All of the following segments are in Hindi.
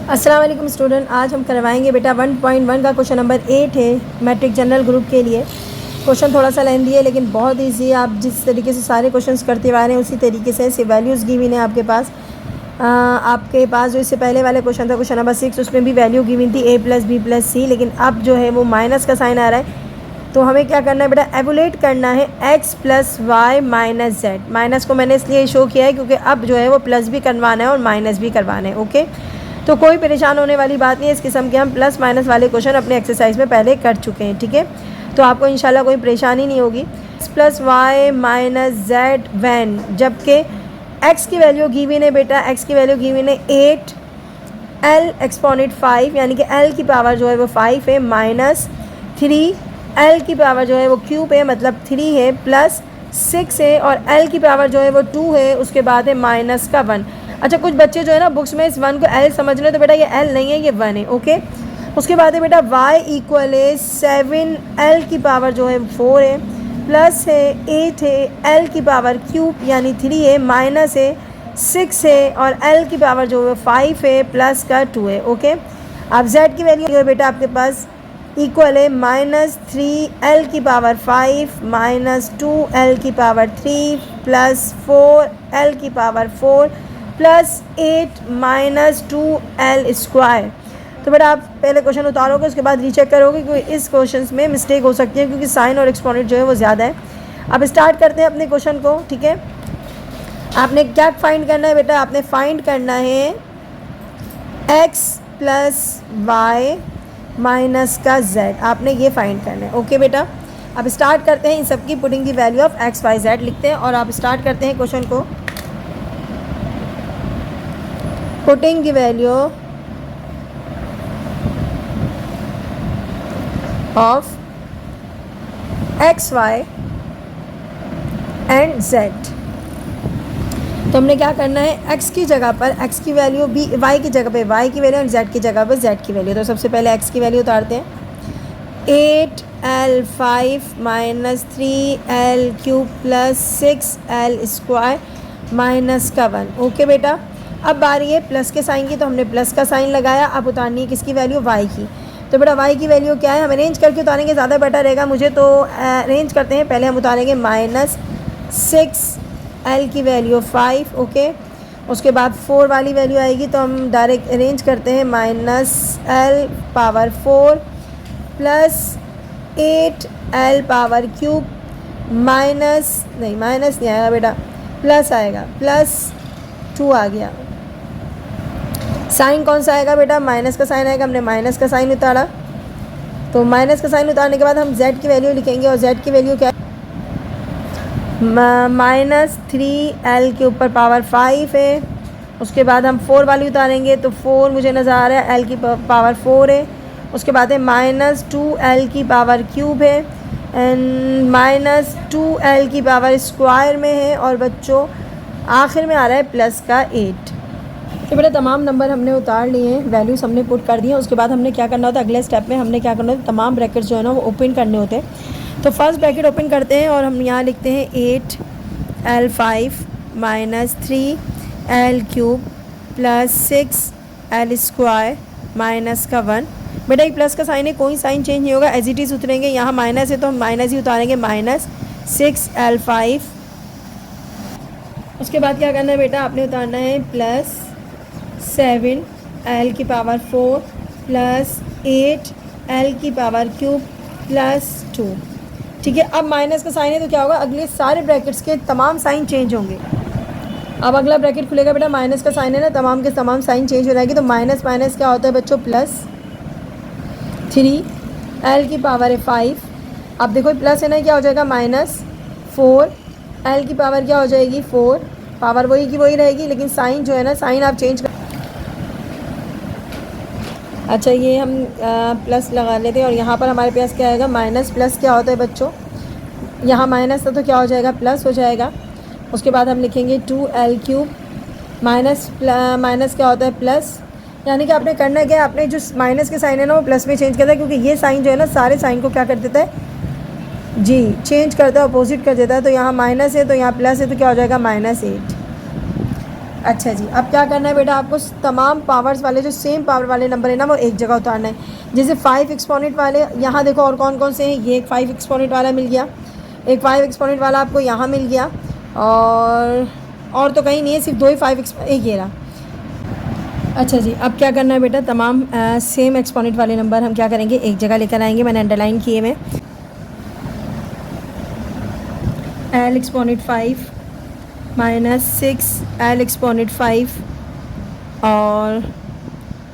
अस्सलाम वालेकुम स्टूडेंट, आज हम करवाएंगे बेटा 1.1 का क्वेश्चन नंबर 8 है मैट्रिक जनरल ग्रुप के लिए। क्वेश्चन थोड़ा सा लेंदी है लेकिन बहुत ईजी है। आप जिस तरीके से सारे क्वेश्चंस करते हुए आ रहे हैं उसी तरीके से ऐसे वैल्यूज़ गिवन है आपके पास। जो इससे पहले वाले क्वेश्चन था क्वेश्चन नंबर 6, उसमें भी वैल्यू गिवन थी a+b+c, लेकिन अब जो है वो माइनस का साइन आ रहा है। तो हमें क्या करना है बेटा, एवोलेट करना है x + y - z। माइनस को मैंने इसलिए शो किया है क्योंकि अब जो है वो प्लस भी करवाना है और माइनस भी करवाना है। ओके, तो कोई परेशान होने वाली बात नहीं है। इस किस्म के हम प्लस माइनस वाले क्वेश्चन अपने एक्सरसाइज में पहले कर चुके हैं, ठीक है। तो आपको इंशाल्लाह कोई परेशानी नहीं होगी। x + y - z वैन, जबकि x की वैल्यू गिवन है बेटा, x की वैल्यू गिवन है 8 l एक्सपोनेंट 5, यानी कि l की पावर जो है वो 5 है, माइनस 3 l की पावर जो है वो क्यूब है, मतलब 3 है, प्लस 6 है, और l की पावर जो है वो 2 है, उसके बाद है माइनस का 1। अच्छा, कुछ बच्चे जो है ना बुक्स में इस 1 को l समझ रहे, तो बेटा ये l नहीं है, ये 1 है। ओके, उसके बाद है बेटा y = 7 l की पावर जो है 4 है, प्लस है 8 है, l की पावर क्यूब यानी 3 है, माइनस है 6 है, और l की पावर जो है 5 है, प्लस का 2 है। ओके, अब z की वैल्यू है बेटा आपके पास इक्वल है -3 l की पावर 5 माइनस 2 l की पावर 3 प्लस 4 l की power 4 plus 8 minus 2l square. तो बेटा आप पहले क्वेश्चन उतारोगे, उसके बाद रीचेक करोगे क्योंकि इस क्वेश्चन में मिस्टेक हो सकती है क्योंकि साइन और एक्सपोनेंट जो है वो ज़्यादा है। अब स्टार्ट करते हैं अपने क्वेश्चन को, ठीक है। आपने क्या फाइंड करना है बेटा, आपने फाइंड करना है x + y माइनस का z, आपने ये फाइंड करना है। ओके बेटा, अब स्टार्ट करते हैं इन सब की putting the value of x y z लिखते हैं, और आप स्टार्ट करते हैं क्वेश्चन को। Putting the value of x y and z। तो हमने क्या करना है, x की जगह पर x की वैल्यू, b y की जगह पे y की वैल्यू, और z की जगह पर z की वैल्यू। तो सबसे पहले x की वैल्यू उतारते हैं। 8l5 minus 3l³ plus 6l square minus का 1। ओके बेटा, अब बारी है प्लस के साइन की, तो हमने प्लस का साइन लगाया। अब उतारनी है किसकी वैल्यू, y की। तो बेटा y की वैल्यू क्या है, हम अरेंज करके उतारेंगे, ज़्यादा बेटर रहेगा मुझे। तो अरेंज करते हैं, पहले हम उतारेंगे -6l की वैल्यू 5। ओके, उसके बाद 4 वाली वैल्यू आएगी, तो हम डायरेक्ट अरेंज करते हैं -l power 4 plus 8l³ minus नहीं आएगा बेटा, प्लस आएगा, प्लस 2 आ गया। साइन कौन सा आएगा बेटा, माइनस का साइन आएगा। हमने माइनस का साइन उतारा, तो माइनस का साइन उतारने के बाद हम z की वैल्यू लिखेंगे, और z की वैल्यू क्या है, -3l के ऊपर पावर 5 है। उसके बाद हम 4 वाली उतारेंगे, तो 4 मुझे नज़र आ रहा है, l की पावर 4 है। उसके बाद है -2l की पावर क्यूब है, एंड -2l की पावर स्क्वायर में है, और बच्चों आखिर में आ रहा है प्लस का 8। तो बेटा तमाम नंबर हमने उतार लिए हैं, वैल्यूज़ हमने पुट कर दी हैं। उसके बाद हमने क्या करना होता है, अगले स्टेप में हमने क्या करना होता है, तमाम ब्रैकेट्स जो है ना वो ओपन करने होते हैं। तो फर्स्ट ब्रैकेट ओपन करते हैं, और हम यहाँ लिखते हैं 8l5 minus 3l³ plus 6l square minus का 1। बेटा एक प्लस का साइन है, कोई साइन चेंज नहीं होगा, एज इट इज़ उतरेंगे। यहाँ माइनस है तो हम माइनस ही उतारेंगे, -6l5। उसके बाद क्या करना है बेटा, आपने उतारना है प्लस 7l की पावर 4 प्लस 8l की पावर क्यूब प्लस 2। ठीक है, अब माइनस का साइन है तो क्या होगा, अगले सारे ब्रैकेट्स के तमाम साइन चेंज होंगे। अब अगला ब्रैकेट खुलेगा बेटा, माइनस का साइन है ना, तमाम के तमाम साइन चेंज हो जाएगी। तो माइनस माइनस क्या होता है बच्चों, प्लस 3l की पावर है 5। अब देखो प्लस है ना, क्या हो जाएगा, -4l की पावर क्या हो जाएगी 4, पावर वही की वही रहेगी, लेकिन साइन जो है ना, साइन आप चेंज कर। अच्छा, ये हम प्लस लगा लेते हैं, और यहाँ पर हमारे पास क्या आएगा, माइनस प्लस क्या होता है बच्चों, यहाँ माइनस था तो क्या हो जाएगा, प्लस हो जाएगा। उसके बाद हम लिखेंगे 2l³ माइनस क्या होता है, प्लस। यानी कि आपने करना क्या है, आपने जो माइनस के साइन है ना वो प्लस में चेंज करता है, क्योंकि ये साइन जो है ना सारे साइन को क्या कर देता है, जी चेंज करता है, अपोजिट कर देता है। तो यहाँ माइनस है तो यहाँ प्लस है, तो क्या हो जाएगा, -8। अच्छा जी, अब क्या करना है बेटा, आपको तमाम पावर्स वाले जो सेम पावर वाले नंबर है ना वो एक जगह उतारना है। जैसे 5 एक्सपोनेंट वाले यहाँ देखो और कौन कौन से हैं, ये एक 5 एक्सपोनेंट वाला मिल गया, एक 5 एक्सपोनेंट वाला आपको यहाँ मिल गया, और तो कहीं नहीं है, सिर्फ 2 ही 5 एक ये रहा। अच्छा जी, अब क्या करना है बेटा, तमाम सेम एक्सपोनेंट वाले नंबर हम क्या करेंगे, एक जगह लेकर आएंगे। मैंने अंडरलाइन किए में l exponent 5 minus 6 l exponent 5 और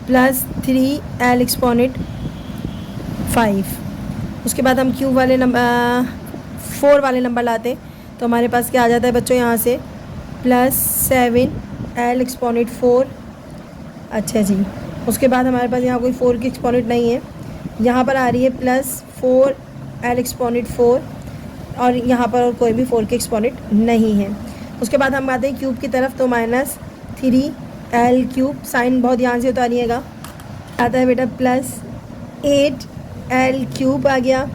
प्लस 3 l एक्सपोनेंट 5। उसके बाद हम क्यूब वाले नंबर 4 वाले नंबर लाते तो हमारे पास क्या आ जाता है बच्चों, यहाँ से प्लस 7 l एक्सपोनेंट 4। अच्छा जी, उसके बाद हमारे पास यहाँ कोई 4 की एक्सपोनेंट नहीं है, यहाँ पर आ रही है प्लस 4 l एक्सपोनेंट 4 और यहाँ पर और कोई भी 4 की एक्सपोनेंट नहीं है। उसके बाद हम आते हैं क्यूब की तरफ, तो माइनस 3 l क्यूब, साइन बहुत ध्यान से उतारिएगा, आता है बेटा प्लस 8 l क्यूब आ गया।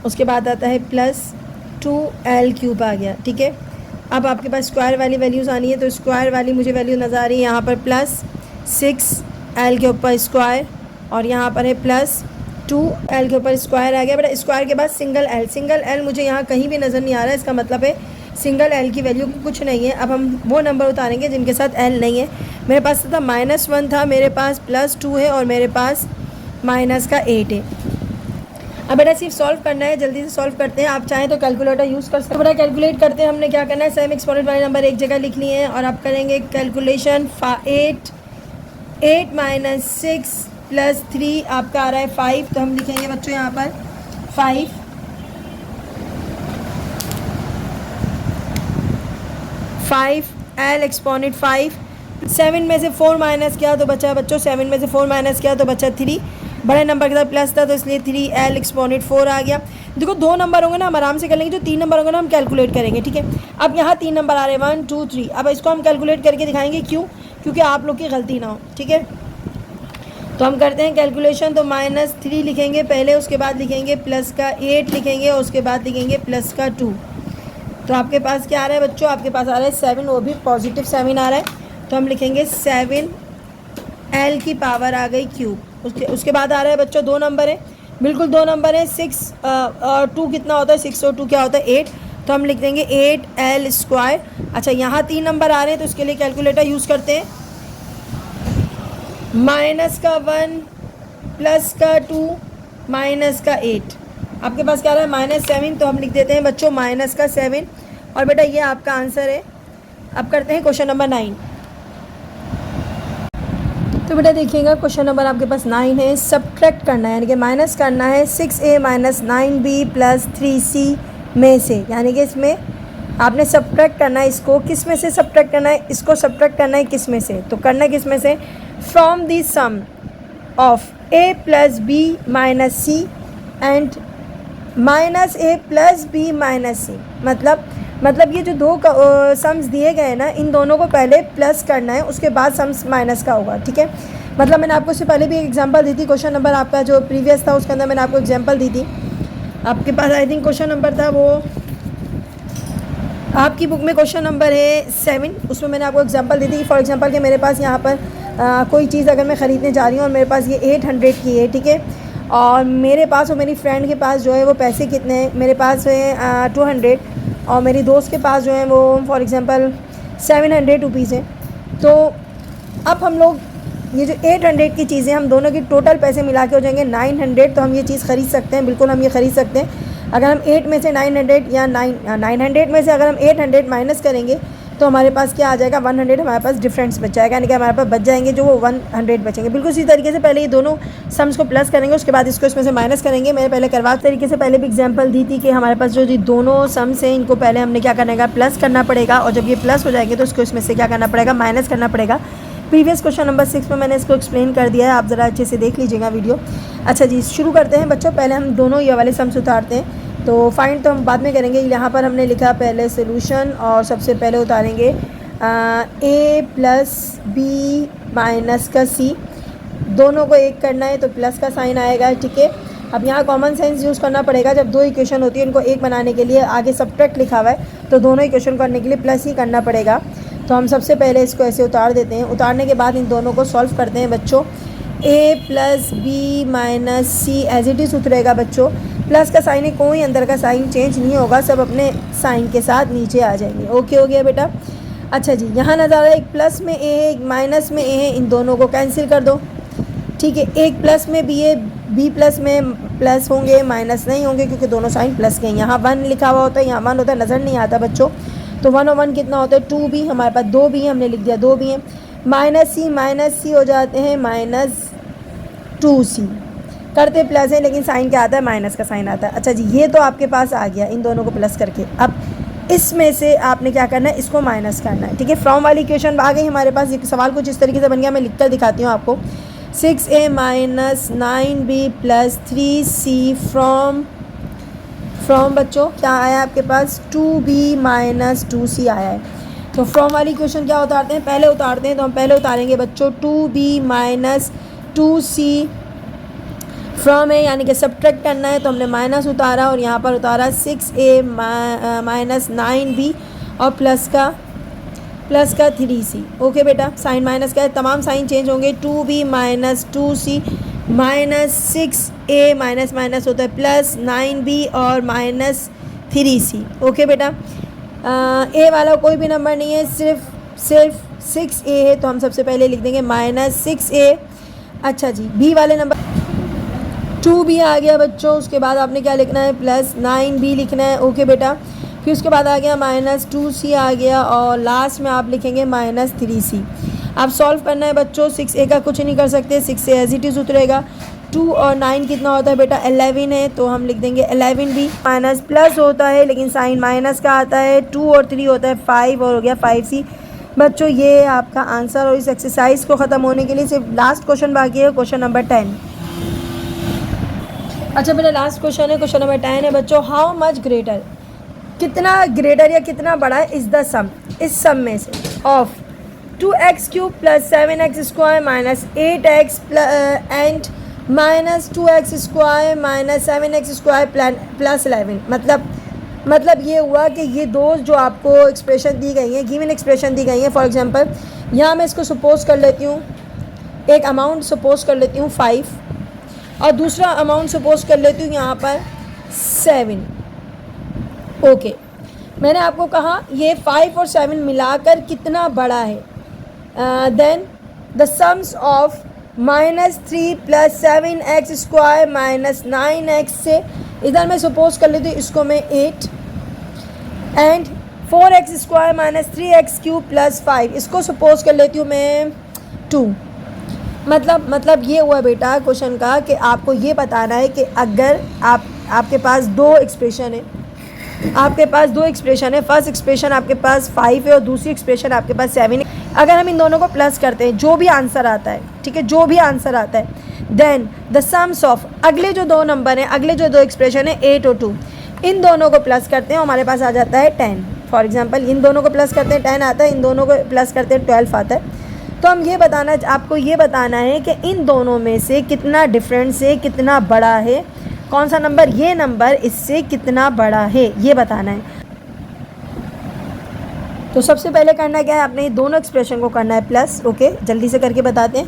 उसके बाद आता है प्लस 2 l क्यूब आ गया। ठीक है, अब आपके पास स्क्वायर वाली वैल्यूज़ आनी है, तो स्क्वायर वाली मुझे वैल्यू नज़र आ रही है यहाँ पर प्लस 6 l के ऊपर स्क्वायर और यहाँ पर है प्लस 2 l के ऊपर स्क्वायर आ गया। बेटा स्क्वायर के बाद सिंगल l मुझे यहाँ कहीं भी नज़र नहीं आ रहा है, इसका मतलब है सिंगल l की वैल्यू कुछ नहीं है। अब हम वो नंबर उतारेंगे जिनके साथ l नहीं है। मेरे पास था -1 था, मेरे पास +2 है और मेरे पास -8 है। अब बेटा सिर्फ सॉल्व करना है, जल्दी से सॉल्व करते हैं। आप चाहें तो कैलकुलेटर यूज़ कर सकते हैं। बेटा कैलकुलेट करते हैं, हमने क्या करना है, सेम एक्सपोनेंट वाले नंबर एक जगह लिख लिए हैं और अब करेंगे कैलकुलेशन। 8 माइनस 6 प्लस 3 आपका आ रहा है 5, तो हम लिखेंगे बच्चों यहाँ पर 5 l एक्सपोनेंट 5। 7 में से 4 माइनस किया तो बचा बच्चों, 7 में से 4 माइनस किया तो बचा 3, बड़े नंबर के साथ प्लस था तो इसलिए 3 l एक्सपोनेंट 4 आ गया। देखो 2 नंबर होंगे ना हम आराम से कर लेंगे, जो 3 नंबर होंगे ना हम कैलकुलेट करेंगे। ठीक है, अब यहाँ 3 नंबर आ रहे हैं 1 2 3, अब इसको हम कैलकुलेट करके दिखाएंगे, क्यों, क्योंकि आप लोग की गलती ना हो। ठीक है, तो हम करते हैं कैलकुलेशन। तो -3 लिखेंगे पहले, उसके बाद लिखेंगे प्लस का 8 लिखेंगे और उसके बाद लिखेंगे प्लस का 2। तो आपके पास क्या आ रहा है बच्चों, आपके पास आ रहा है 7, वो भी पॉजिटिव 7 आ रहा है, तो हम लिखेंगे 7 l की पावर आ गई क्यूब। उसके बाद आ रहा है बच्चों 2 नंबर है, बिल्कुल 2 नंबर है, 6 और 2 कितना होता है, 6 और 2 क्या होता है 8, तो हम लिख देंगे 8 l स्क्वायर। अच्छा यहाँ 3 नंबर आ रहे हैं तो इसके लिए कैलकुलेटर यूज़ करते हैं। -1 प्लस का 2 माइनस का 8, आपके पास क्या आ रहा है -7, तो हम लिख देते हैं बच्चों -7 और बेटा ये आपका आंसर है। अब करते हैं क्वेश्चन नंबर 9। तो बेटा देखिएगा क्वेश्चन नंबर आपके पास 9 है, सब्ट्रैक्ट करना है, यानी कि माइनस करना है 6a minus 9b plus 3c में से, यानी कि इसमें आपने सब्ट्रैक्ट करना है। इसको किस में से सब्ट्रैक्ट करना है, इसको सब्ट्रैक्ट करना है किस में से, तो करना है किस में से, from the sum of a plus b minus c and minus a plus b minus c। मतलब ये जो दो सम्स दिए गए हैं ना, इन दोनों को पहले प्लस करना है, उसके बाद सम्स माइनस का होगा। ठीक है, मतलब मैंने आपको इससे पहले भी एक एग्जांपल दी थी, क्वेश्चन नंबर आपका जो प्रीवियस था उसके अंदर मैंने आपको एग्जांपल दी थी। आपके पास आई थिंक क्वेश्चन नंबर था वो, आपकी बुक में क्वेश्चन नंबर है 7, उसमें मैंने आपको एग्जांपल दी थी। फॉर एग्जांपल कि मेरे पास यहाँ पर कोई चीज़ अगर मैं ख़रीदने जा रही हूँ और मेरे पास ये 800 की है, ठीक है, और मेरे पास और मेरी फ्रेंड के पास जो है वो पैसे कितने हैं, मेरे पास है 200 और मेरी दोस्त के पास जो है वो फॉर एग्ज़ाम्पल 700 रुपीज़ है। तो अब हम लोग ये जो 800 की चीज़ें, हम दोनों की टोटल पैसे मिला के हो जाएंगे 900, तो हम ये चीज़ ख़रीद सकते हैं, बिल्कुल हम ये ख़रीद सकते हैं। अगर हम 8 में से 900 या 900 में से अगर हम 800 माइनस करेंगे तो हमारे पास क्या आ जाएगा, 100 हमारे पास डिफरेंस बच जाएगा, यानी कि हमारे पास बच जाएंगे जो वो 100 बचेंगे। बिल्कुल इसी तरीके से पहले ये दोनों सम्स को प्लस करेंगे, उसके बाद इसको इसमें से माइनस करेंगे। मैंने पहले करवाट तरीके से पहले भी एग्जांपल दी थी कि हमारे पास जो दोनों सम्स हैं इनको पहले हमने क्या करना है, प्लस करना पड़ेगा, और जब ये प्लस हो जाएंगे तो इसको इसमें से क्या करना पड़ेगा, माइनस करना पड़ेगा। प्रीवियस क्वेश्चन नंबर 6 में मैंने इसको एक्सप्लेन कर दिया है, आप ज़रा अच्छे से देख लीजिएगा वीडियो। अच्छा जी, शुरू करते हैं बच्चों। पहले हम दोनों ये वाले सम्स उतारते हैं, तो फाइंड तो हम बाद में करेंगे। यहाँ पर हमने लिखा पहले सोल्यूशन, और सबसे पहले उतारेंगे a प्लस बी माइनस का c, दोनों को एक करना है तो प्लस का साइन आएगा। ठीक है, अब यहाँ कॉमन सेंस यूज़ करना पड़ेगा। जब दो इक्वेशन होती है उनको एक बनाने के लिए आगे सब्ट्रैक्ट लिखा हुआ है, तो दोनों इक्वेशन करने के लिए प्लस ही करना पड़ेगा। तो हम सबसे पहले इसको ऐसे उतार देते हैं। उतारने के बाद इन दोनों को सॉल्व करते हैं बच्चों। a plus B minus C as it is उतरेगा बच्चों। प्लस का साइन है, कोई अंदर का साइन चेंज नहीं होगा, सब अपने साइन के साथ नीचे आ जाएंगे। ओके हो गया बेटा। अच्छा जी, यहाँ नज़र आ रहा है एक प्लस में a है, एक माइनस में a है, इन दोनों को कैंसिल कर दो। ठीक है, एक प्लस में b है, b प्लस में प्लस होंगे, माइनस नहीं होंगे क्योंकि दोनों साइन प्लस के हैं। यहाँ 1 लिखा हुआ होता है, यहाँ 1 होता है, नज़र नहीं आता बच्चों। तो 1 और 1 कितना होता है 2 भी, हमारे पास 2 भी है, हमने लिख दिया 2 भी हैं। माइनस सी हो जाते हैं -2c, करते प्लस है लेकिन साइन क्या आता है, माइनस का साइन आता है। अच्छा जी, ये तो आपके पास आ गया इन दोनों को प्लस करके। अब इसमें से आपने क्या करना है, इसको माइनस करना है। ठीक है, फ्रॉम वाली इक्वेशन आ गई हमारे पास। ये सवाल कुछ इस तरीके से बन गया, मैं लिख कर दिखाती हूँ आपको। 6a minus 9b plus 3c from बच्चों क्या आया आपके पास, 2b माइनस 2c आया है। तो फ्रॉम वाली इक्वेशन क्या उतारते हैं, पहले उतारते हैं। तो हम पहले उतारेंगे बच्चों 2b माइनस 2c। फ्रॉम है यानी कि सब्ट्रैक्ट करना है, तो हमने माइनस उतारा और यहाँ पर उतारा 6a माइनस 9b और प्लस का 3c। ओके बेटा, साइन माइनस का है, तमाम साइन चेंज होंगे। 2b minus 2c minus 6a minus minus होता है प्लस 9b और माइनस 3c। ओके बेटा, a वाला कोई भी नंबर नहीं है, सिर्फ 6a है, तो हम सबसे पहले लिख देंगे माइनस 6a। अच्छा जी, b वाले नंबर 2b आ गया बच्चों। उसके बाद आपने क्या लिखना है, प्लस 9b लिखना है। ओके बेटा, फिर उसके बाद आ गया माइनस 2c आ गया और लास्ट में आप लिखेंगे माइनस 3c। आप सॉल्व करना है बच्चों। 6a का कुछ नहीं कर सकते, 6 से एज इट इज़ उतरेगा। 2 और 9 कितना होता है बेटा, 11 है, तो हम लिख देंगे 11 भी। माइनस प्लस होता है लेकिन साइन माइनस का आता है। 2 और 3 होता है 5 और हो गया 5c। बच्चों ये आपका आंसर। और इस एक्सरसाइज को ख़त्म होने के लिए सिर्फ लास्ट क्वेश्चन बाकी है, क्वेश्चन नंबर 10। अच्छा मेरा लास्ट क्वेश्चन है, क्वेश्चन नंबर 10 है बच्चों। हाउ मच ग्रेटर, कितना ग्रेटर या कितना बड़ा है, इज़ द सम, इस सम में से of 2x³ plus 7x² minus 8x and minus 2x² minus 7x² plus 11। मतलब ये हुआ कि ये दो जो आपको एक्सप्रेशन दी गई हैं, गिवन एक्सप्रेशन दी गई हैं। फॉर एग्जांपल यहाँ मैं इसको सपोज कर लेती हूँ, एक अमाउंट सपोज कर लेती हूँ 5 और दूसरा अमाउंट सपोज कर लेती हूँ यहाँ पर 7। ओके, मैंने आपको कहा ये 5 और 7 मिलाकर कितना बड़ा है। Then the sums of -3 plus 7x² minus 9x से इधर मैं सपोज कर लेती हूँ इसको मैं 8 and 4x² minus 3x³ plus 5 इसको सपोज कर लेती हूँ मैं 2। मतलब ये हुआ बेटा क्वेश्चन का कि आपको ये बताना है कि अगर आपके पास दो एक्सप्रेशन है, फर्स्ट एक्सप्रेशन आपके पास 5 है और दूसरी एक्सप्रेशन आपके पास 7 है। अगर हम इन दोनों को प्लस करते हैं, जो भी आंसर आता है, ठीक है, जो भी आंसर आता है, देन द सम्स ऑफ अगले जो दो नंबर हैं, अगले जो दो एक्सप्रेशन है 8 और 2, इन दोनों को प्लस करते हैं, हमारे पास आ जाता है 10। फॉर एग्जांपल इन दोनों को प्लस करते हैं 10 आता है, इन दोनों को प्लस करते हैं 12 आता है। तो हम आपको ये बताना है कि इन दोनों में से कितना डिफरेंस है, कितना बड़ा है, कौन सा नंबर, ये नंबर इससे कितना बड़ा है, ये बताना है। तो सबसे पहले करना क्या है, आपने ये दोनों एक्सप्रेशन को करना है प्लस। ओके, जल्दी से करके बताते हैं।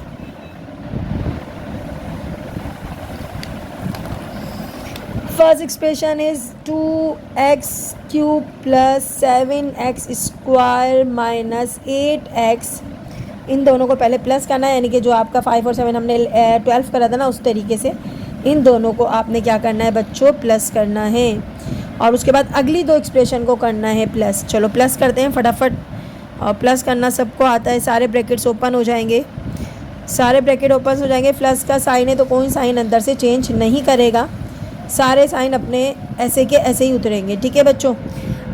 First expression is 2x³ plus 7x² minus 8x। इन दोनों को पहले प्लस करना है, यानी कि जो आपका 5 और 7 हमने 12 करा था ना, उस तरीके से इन दोनों को आपने क्या करना है बच्चों, प्लस करना है। और उसके बाद अगली दो एक्सप्रेशन को करना है प्लस। चलो प्लस करते हैं फटाफट। और प्लस करना सबको आता है, सारे ब्रैकेट्स ओपन हो जाएंगे, सारे ब्रैकेट ओपन हो जाएंगे। प्लस का साइन है तो कोई साइन अंदर से चेंज नहीं करेगा, सारे साइन अपने ऐसे के ऐसे ही उतरेंगे। ठीक है बच्चों,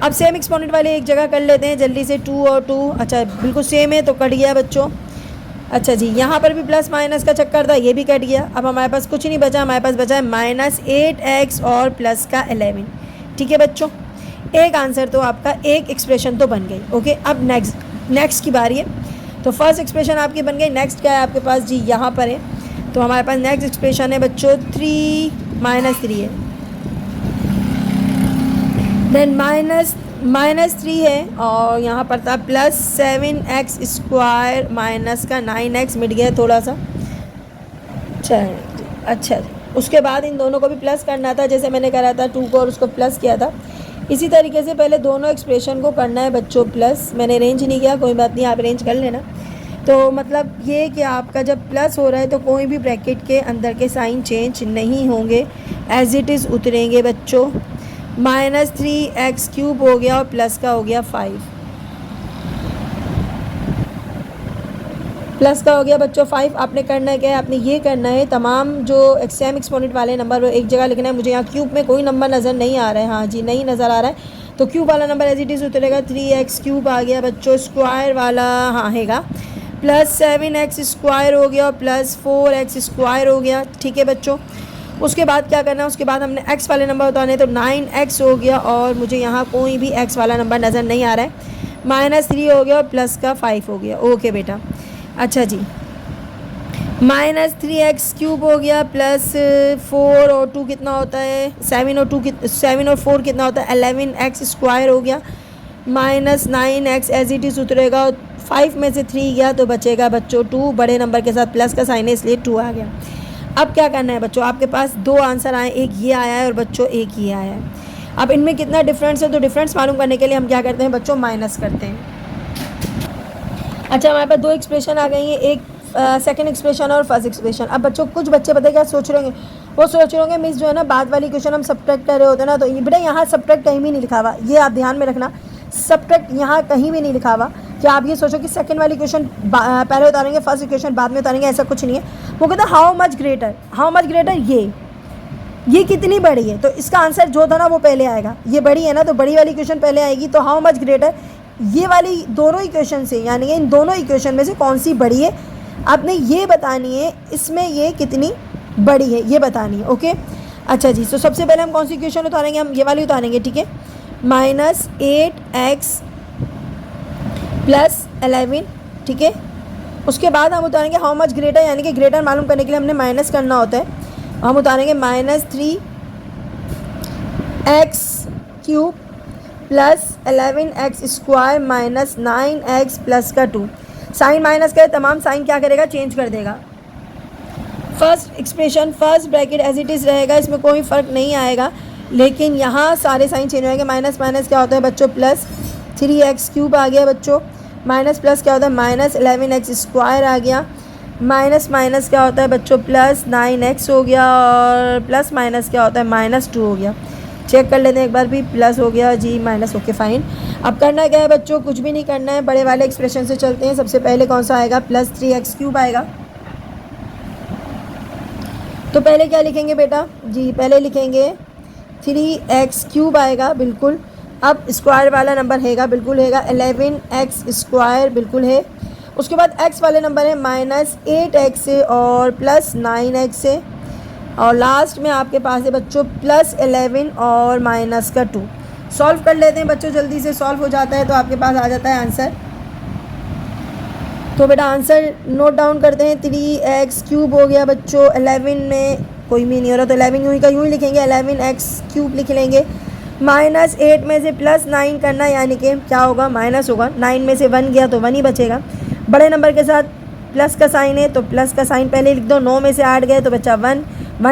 अब सेम एक्सपोनेंट वाले एक जगह कर लेते हैं जल्दी से। 2 और 2 अच्छा बिल्कुल सेम है तो कट गया बच्चों। अच्छा जी, यहाँ पर भी प्लस माइनस का चक्कर था, ये भी कट गया। अब हमारे पास कुछ नहीं बचा, हमारे पास बचा है -8x और प्लस का 11। ठीक है बच्चों, एक आंसर तो आपका, एक एक्सप्रेशन तो बन गई। ओके, अब नेक्स्ट की बारी है। तो फर्स्ट एक्सप्रेशन आपकी बन गई, नेक्स्ट क्या है आपके पास जी, यहाँ पर है। तो हमारे पास नेक्स्ट एक्सप्रेशन है बच्चों 3 - 3 है, देन -3 है और यहाँ पर था +7x² माइनस का 9x मिट गया थोड़ा सा। चलिए अच्छा, उसके बाद इन दोनों को भी प्लस करना था, जैसे मैंने करा था 2 को और उसको प्लस किया था। इसी तरीके से पहले दोनों एक्सप्रेशन को करना है बच्चों प्लस। मैंने अरेंज नहीं किया, कोई बात नहीं, आप अरेंज कर लेना। तो मतलब ये कि आपका जब प्लस हो रहा है तो कोई भी ब्रैकेट के अंदर के साइन चेंज नहीं होंगे, एज इट इज़ उतरेंगे बच्चों। -3x³ हो गया और प्लस का हो गया 5, प्लस का हो गया बच्चों 5। आपने करना है क्या है, आपने ये करना है तमाम जो सेम एक्सपोनेंट वाले नंबर वो एक जगह लिखना है। मुझे यहाँ क्यूब में कोई नंबर नज़र नहीं आ रहा है, हाँ जी नहीं नज़र आ रहा है, तो क्यूब वाला नंबर एज इट इज़ उतरेगा। 3x³ आ गया बच्चों, स्क्वायर वाला हाँ हैगा, +7x² हो गया और +4x² हो गया, ठीक है बच्चों। उसके बाद क्या करना है, उसके बाद हमने x वाले नंबर उतारने, तो 9x हो गया और मुझे यहाँ कोई भी x वाला नंबर नज़र नहीं आ रहा है। -3 हो गया और प्लस का 5 हो गया, ओके बेटा। अच्छा जी, -3x³ हो गया, +4 और 2 कितना होता है, 7 और 4 कितना होता है, 11x² हो गया, -9x एज इट इज़ उतरेगा और 5 में से 3 गया तो बचेगा बच्चों 2, बड़े नंबर के साथ प्लस का साइन है इसलिए 2 आ गया। अब क्या करना है बच्चों, आपके पास 2 आंसर आए, एक ये आया है और बच्चों एक ये आया है। अब इनमें कितना डिफरेंस है, तो डिफरेंस मालूम करने के लिए हम क्या करते हैं बच्चों, माइनस करते हैं। अच्छा, हमारे पास 2 एक्सप्रेशन आ गई हैं, एक सेकंड एक्सप्रेशन और फर्स्ट एक्सप्रेशन। अब बच्चों कुछ बच्चे पता है क्या सोच रहे होंगे, वो सोच रहे होंगे मिस जो है ना बाद वाली क्वेश्चन हम सब्ट्रैक्ट कर रहे होते हैं ना, तो ये बेटा यहाँ सब्ट्रैक्ट कहीं भी नहीं लिखा हुआ, ये आप ध्यान में रखना, सब्ट्रैक्ट यहाँ कहीं भी नहीं लिखा हुआ। क्या आप ये सोचो कि सेकंड वाली क्वेश्चन पहले उतारेंगे, फर्स्ट क्वेश्चन बाद में उतारेंगे, ऐसा कुछ नहीं है। वो कहता है हाउ मच ग्रेटर, ये कितनी बड़ी है, तो इसका आंसर जो था ना वो पहले आएगा। ये बड़ी है ना तो बड़ी वाली क्वेश्चन पहले आएगी, तो हाउ मच ग्रेटर ये वाली दोनों इक्वेशन से, यानी इन दोनों इक्वेशन में से कौन सी बड़ी है आपने ये बतानी है, इसमें ये कितनी बड़ी है ये बतानी है, ओके। अच्छा जी, तो सबसे पहले हम कौन सी इक्वेशन उतारेंगे, हम ये वाली उतारेंगे, ठीक है। -8x + 11, ठीक है। उसके बाद हम उतारेंगे हाउ मच ग्रेटर, यानी कि ग्रेटर मालूम करने के लिए हमने माइनस करना होता है। हम उतारेंगे -3x³ + 11x² - 9x प्लस का 2। साइन माइनस का तमाम साइन क्या करेगा, चेंज कर देगा। First expression first bracket as it is रहेगा, इसमें कोई फ़र्क नहीं आएगा, लेकिन यहाँ सारे साइन चेंज होंगे। माइनस माइनस क्या होता है बच्चों, +3x³ आ गया बच्चों, माइनस प्लस क्या होता है -11x² आ गया, माइनस माइनस क्या होता है बच्चों +9x हो गया, और प्लस माइनस क्या होता है -2 हो गया। चेक कर लेते हैं एक बार भी, प्लस हो गया जी, माइनस, ओके फाइन। अब करना क्या है बच्चों, कुछ भी नहीं करना है, बड़े वाले एक्सप्रेशन से चलते हैं। सबसे पहले कौन सा आएगा, +3x³ आएगा, तो पहले क्या लिखेंगे बेटा जी, पहले लिखेंगे 3x³ आएगा बिल्कुल। अब स्क्वायर वाला नंबर हैगा, बिल्कुल हैगा, 11x² बिल्कुल है। उसके बाद x वाले नंबर है -8x और +9x है, और लास्ट में आपके पास है बच्चों +11 और -2। सॉल्व कर लेते हैं बच्चों, जल्दी से सॉल्व हो जाता है तो आपके पास आ जाता है आंसर। तो बेटा आंसर नोट डाउन करते हैं, 3x³ हो गया बच्चों, 11 में कोई भी नहीं हो रहा तो 11 यूँ ही का यूँ ही लिखेंगे, 11x³ लिख लेंगे। -8 में से +9 करना, यानी कि क्या होगा, माइनस होगा, 9 में से 1 गया तो 1 ही बचेगा। बड़े नंबर के साथ प्लस का साइन है तो प्लस का साइन पहले लिख दो, 9 में से 8 गए तो बच्चा 1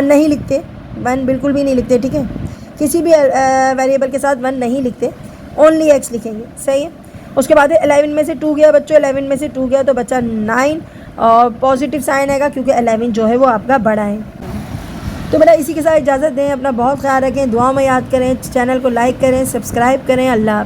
नहीं लिखते, 1 बिल्कुल भी नहीं लिखते, ठीक है। किसी भी वेरिएबल के साथ 1 नहीं लिखते, ओनली x लिखेंगे, सही है। उसके बाद 11 में से 2 गया बच्चों, 11 में से 2 गया तो बच्चा 9, और पॉजिटिव साइन आएगा क्योंकि 11 जो है वो आपका बड़ा है। तो बेटा इसी के साथ इजाज़त दें, अपना बहुत ख्याल रखें, दुआ में याद करें, चैनल को लाइक करें, सब्सक्राइब करें। अल्लाह।